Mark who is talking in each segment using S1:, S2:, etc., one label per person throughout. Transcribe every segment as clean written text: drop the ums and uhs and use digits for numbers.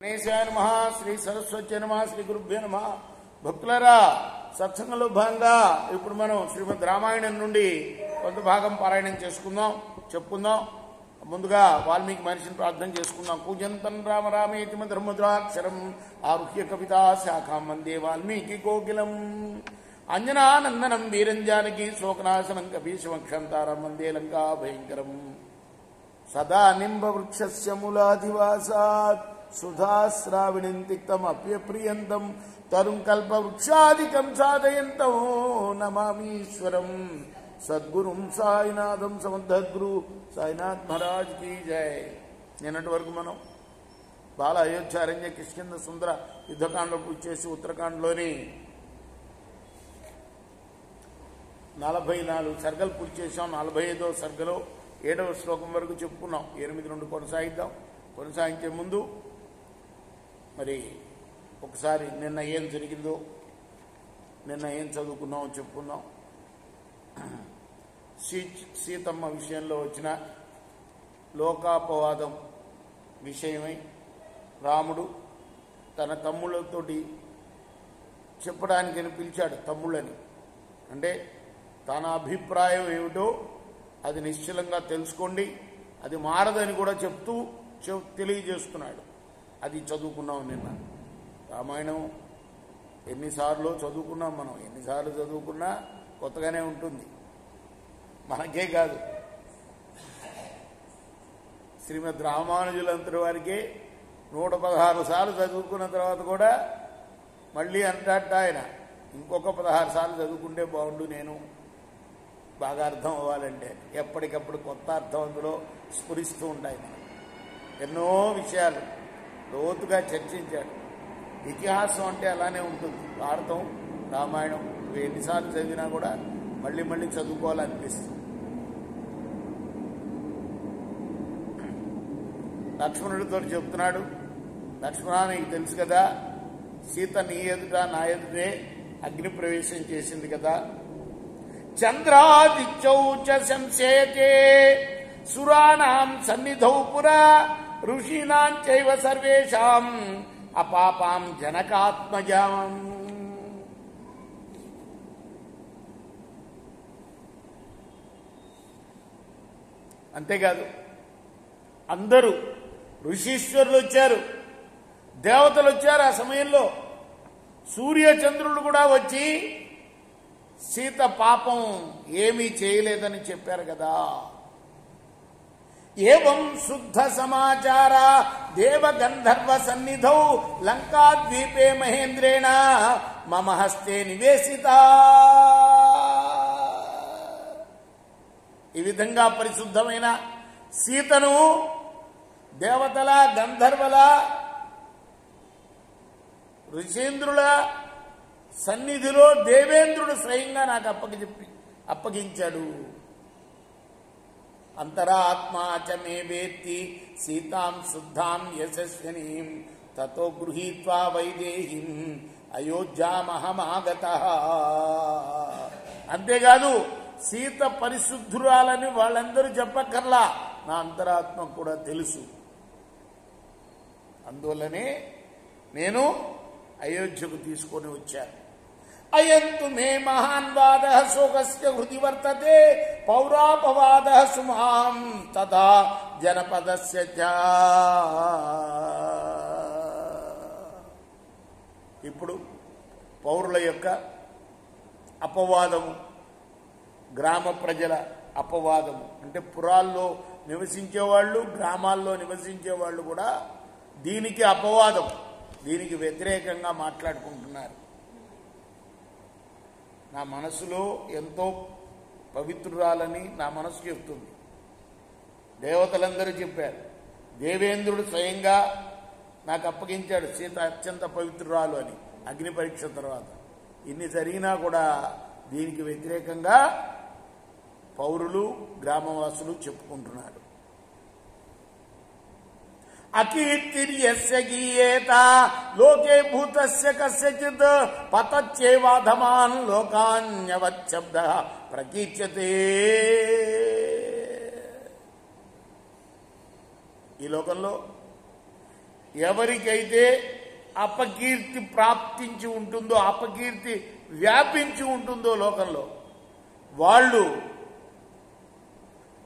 S1: గణేశాయ నమః. శ్రీ సరస్వతి నమః. శ్రీ గురుభ్యో నమః. భక్తులారా, సత్సంగంలో భాగంగా ఇప్పుడు మనం శ్రీమద్ రామాయణం నుండి కొంత భాగం పారాయణం చెప్పుకుందాం. ముందుగా వాల్మీకి మహర్షిని ప్రార్థన చేసుకుందాం. పూజంతం రామ రామేతి మధురమధురాక్షరం ఆరుహ్య కవితా శాఖాం వందే వాల్మీకి కోకిలం. అంజనానందనం వీరంజానకి శోకనాశనం కపీశమక్షంతారం వందే లంకా భయంకరం. సదా నింబ వృక్షస్య మూలాధివాసాత్ సుధాశ్రావిణిం తిక్తమప్యప్రియంతం తరుం కల్పవృక్షాదికం సాధయంతం నమామీశ్వరం సద్గురుం సాయినాథం సమర్థగురు సాయినాథ్ మహారాజ్ की జై. నిన్నటి వరకు మనం బాల అయోధ్య అరణ్య కిష్కింధ సుందర యుద్ధకాండలో పూజ చేసి ఉత్తరాఖండ్లోని 44 సర్గలు పూర్తి చేశాం. 45వ సర్గలో 7వ శ్లోకం వరకు చెప్పుకున్నాం. 8 నుండి కొనసాగించే ముందు మరి ఒకసారి నిన్న ఏం జరిగిందో, నిన్న ఏం చదువుకున్నామో చెప్పుకుందాం. సీతమ్మ విషయంలో వచ్చిన లోకాపవాదం విషయమై రాముడు తన తమ్ముళ్ళతోటి చెప్పడానికని పిలిచాడు. తమ్ముళ్ళని అంటే తన అభిప్రాయం ఏమిటో అది నిశ్చలంగా తెలుసుకోండి, అది మారదని కూడా చెప్తూ తెలియజేస్తున్నాడు. అది చదువుకున్నాం నిన్న. రామాయణం ఎన్నిసార్లు చదువుకున్నాం మనం. ఎన్నిసార్లు చదువుకున్నా కొత్తగానే ఉంటుంది. మనకే కాదు, శ్రీమద్ రామానుజులంతటి వారికే 116 సార్లు చదువుకున్న తర్వాత కూడా మళ్ళీ అంటాట ఆయన, ఇంకొక 16 సార్లు చదువుకుంటే బాగుండు నేను బాగా అర్థం అవ్వాలంటే. ఎప్పటికప్పుడు కొత్త అర్థం అందులో స్ఫురిస్తూ ఉంటాయి. ఎన్నో విషయాలు లోతుగా చర్చించాడు. ఇతిహాసం అంటే అలానే ఉంటుంది. భారతం, రామాయణం ఎన్నిసార్లు చదివినా కూడా మళ్ళీ మళ్ళీ చదువుకోవాలనిపిస్తుంది. లక్ష్మణుడితో చెప్తున్నాడు, లక్ష్మణ నీకు తెలుసు కదా, సీత నీ ఎదుట నా ఎదుటే అగ్ని ప్రవేశం చేసింది కదా. చంద్రాదిత్యౌ చ సంశయతే సురాణాం సన్నిధౌ పురా ఋషీణాం చైవ సర్వేషాం అపాపాం జనకాత్మజాం. అంతేకాదు, అందరూ ఋషీశ్వరులు వచ్చారు, దేవతలు వచ్చారు. ఆ సమయంలో సూర్యచంద్రులు కూడా వచ్చి సీత పాపం ఏమీ చేయలేదని చెప్పారు కదా. ఏవం శుద్ధ సమాచార దేవ గంధర్వ సన్నిధౌ లంకాద్వీపే మహేంద్రేణ మమ హస్తే నివేశిత. ఈ విధంగా పరిశుద్ధమైన సీతను దేవతల, గంధర్వల, ఋషేంద్రుల సన్నిధిలో దేవేంద్రుడు స్వయంగా నాకు అప్పగించాడు. అంతరాత్మా చ మే వేత్తి సీతాం శుద్ధాం యశస్వినీం తతో గృహీత్వా వైదేహీం అయోధ్యామహమాగతః. అంతేకాదు, సీత పరిశుద్ధురాలని వాళ్ళందరూ చెప్పక్కర్లా, నా అంతరాత్మ కూడా తెలుసు. అందువల్లనే నేను అయోధ్యకు తీసుకొని వచ్చాను. అయంతు మే మహాన్ వాద శోకస్య హృది వర్తతే పౌరాపవాద సుమాం తథా జనపదస్య చ. ఇప్పుడు పౌరుల యొక్క అపవాదము, గ్రామ ప్రజల అపవాదము అంటే పురాల్లో నివసించేవాళ్ళు, గ్రామాల్లో నివసించేవాళ్ళు కూడా దీనికి అపవాదం, దీనికి వ్యతిరేకంగా మాట్లాడుకుంటున్నారు. నా మనసులో ఎంతో పవిత్రురాలని నా మనసు చెప్తుంది. దేవతలందరూ చెప్పారు, దేవేంద్రుడు స్వయంగా నాకు అప్పగించాడు సీత అత్యంత పవిత్రురాలు అని అగ్ని పరీక్ష తర్వాత. ఇన్ని జరిగినా కూడా దీనికి వ్యతిరేకంగా పౌరులు, గ్రామవాసులు చెప్పుకుంటున్నారు. అకీర్తిర్యస్య గీయేత లోకే భూతస్య కస్యచిత్ పతచ్చేవాధమాన్ లోకాన్యవచ్చబ్ద ప్రకీర్యతే. ఈ లోకంలో ఎవరికైతే అపకీర్తి ప్రాప్తించి ఉంటుందో, అపకీర్తి వ్యాపించి ఉంటుందో లోకంలో, వాళ్ళు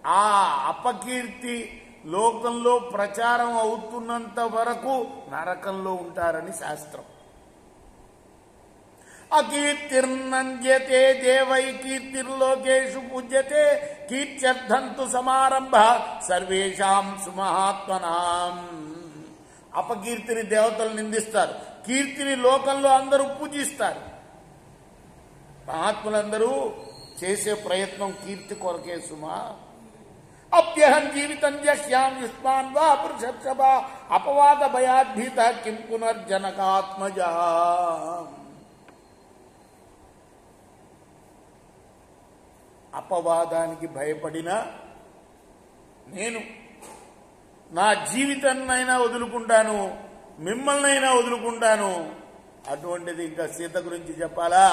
S1: ఆ అపకీర్తి లోకంలో ప్రచారం అవుతున్నంత వరకు నరకంలో ఉంటారని శాస్త్రం. అకీర్తిర్నంద్యతే దేవై కీర్తిర్లోకేషు పూజ్యతే కీర్త్యర్థంతు సమారంభ సర్వేషాం సుమహాత్మనాం. అపకీర్తిని దేవతలు నిందిస్తారు, కీర్తిని లోకంలో అందరూ పూజిస్తారు. మహాత్ములందరూ చేసే ప్రయత్నం కీర్తి కొరకే సుమా. అప్యహం జీవితం జశ్యాం యుష్మాన్ వా పురుషర్షభ అపవాద భయాద్భీత కిం పునర్జనకాత్మజ. అపవాదానికి భయపడిన నేను నా జీవితాన్నైనా వదులుకుంటాను, మిమ్మల్నైనా వదులుకుంటాను. అటువంటిది ఇంకా సీత గురించి చెప్పాలా?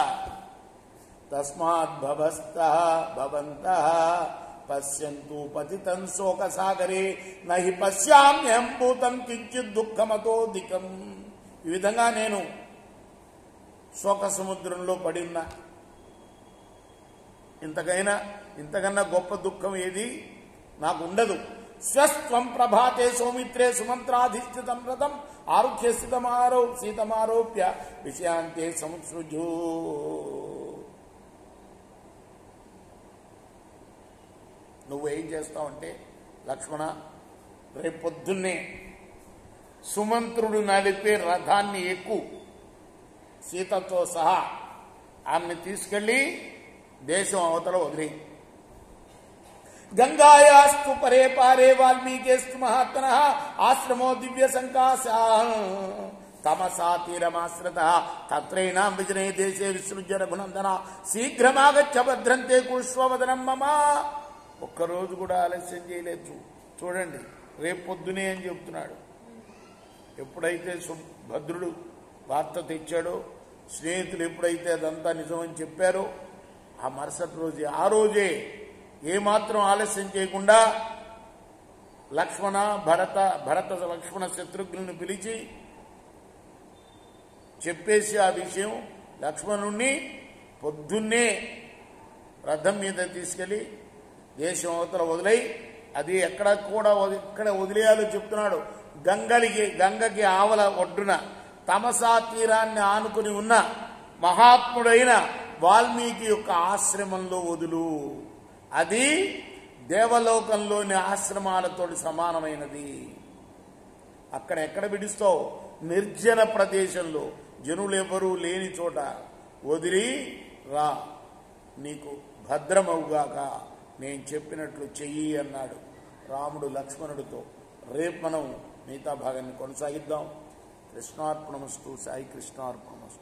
S1: తస్మాత్ భవస్తః భవంతః పశ్యంతు పతితం శోకసాగరే నహి పశ్యామ్యహం భూతం కించిత్ దుఃఖమతోధికం. ఈ విధంగా నేను శోక సముద్రంలో పడిన్నా. ఇంతకన్నా గొప్ప దుఃఖం ఏది నాకు ఉండదు. స్వస్త్వం ప్రభాతే సౌమిత్రే సుమంత్రాధిష్ఠితం రథం ఆరుహ్య సీతమారోప్య విషయాంతే సంసృజో. నువ్వేం చేస్తావంటే, లక్ష్మణ, రేపొద్దున్నే సుమంత్రుడు నడిపే రథాన్ని ఎక్కు, సీతతో సహా ఆమెను తీసుకెళ్లి దేశం అవతల వదిలి. గంగాయాస్తు పరే పారే వాల్మీకేస్తు మహాత్మన ఆశ్రమో దివ్య సంకాశ తమసా తీరమాశ్రిత తత్రైనాం విజనే దేశే విసృజ్య రఘునందన శీఘ్రమాగచ్చ భద్రంతే కుష్వవదనం మమ. ఒక్కరోజు కూడా ఆలస్యం చేయలేదు. చూడండి, రేపు పొద్దునే అని చెప్తున్నాడు. ఎప్పుడైతే భద్రుడు వార్త తెచ్చాడో, స్నేహితులు ఎప్పుడైతే అదంతా నిజమని చెప్పారో, ఆ మరుసటి రోజే, ఆ రోజే ఏమాత్రం ఆలస్యం చేయకుండా భరత లక్ష్మణ శత్రుఘ్నుని పిలిచి చెప్పేసి ఆ విషయం లక్ష్మణుణ్ణి పొద్దున్నే రథం మీద తీసుకెళ్లి దేశం అవతల వదిలై, అది ఎక్కడ వదిలేయాలో చెప్తున్నాడు. గంగకి ఆవల ఒడ్డున తమసా తీరాన్ని ఆనుకుని ఉన్న మహాత్ముడైన వాల్మీకి యొక్క ఆశ్రమంలో వదులు. అది దేవలోకంలోని ఆశ్రమాలతో సమానమైనది. అక్కడ ఎక్కడ విడుస్తావు? నిర్జన ప్రదేశంలో, జనులెవరూ లేని చోట వదిలి రా, నీకు భద్రమవుగాక, నేను చెప్పినట్లు చెయ్యి అన్నాడు రాముడు లక్ష్మణుడితో. రేపు మనం మిగతా భాగాన్ని కొనసాగిద్దాం. కృష్ణార్పణమస్తు. సాయి కృష్ణార్పణమస్తు.